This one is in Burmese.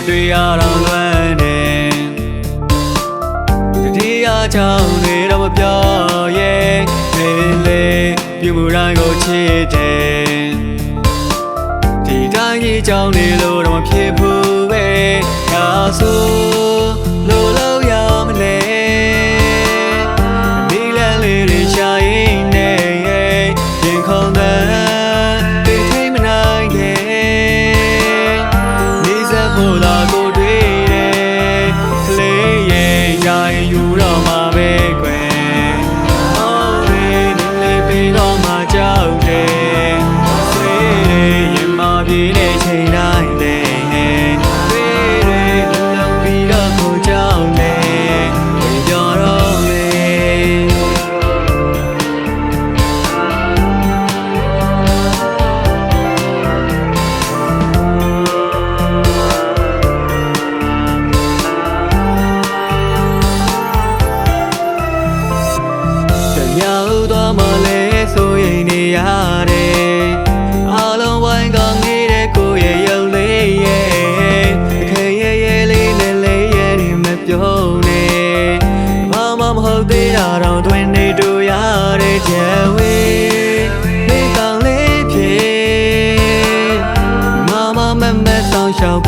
တွေ့ရတော့လွမ်းတယ်တတိယချောင်းတွေတော့မပြောရဲ့လေလေပြုမှုတိုင်းကိုချစ်တယ်ဒီတိုင်းကြီးကြောင်းနေလို့တော့မဖြစ်ဘူးပဲဒါဆိုလို့လို့ရမလဲမိလန်းလေးတွေရှာရင်နေရင်ခုန်တဲ့တိတ်ထိမနိုင်တဲ့နေစပ်ဖို့လာကိုတွေ့တယ်ကလေးရဲ့ရာရင်ယူတော့မှာပဲကွယ်အော်လေးလေးပြီးတော့မှကြောက်တယ်ဆွေးရင်မပြေတဲ့ချိန်တိုင်းလေသွားမလဲဆိုရင်နေရတယ်အားလုံးဝိုင်းကောင်းနေတဲ့ကိုရဲ့ရုပ်လေးရဲ့ခေရဲ့လေးနဲ့လေးရဲ့ဒီမပြောနေဘာမှမဟုတ်သေးတာတော့တွင်နေတို့ရတဲ့ချဲဝေးနေကောင်းလေးဖြစ်မမမမဆောင်ရှောက်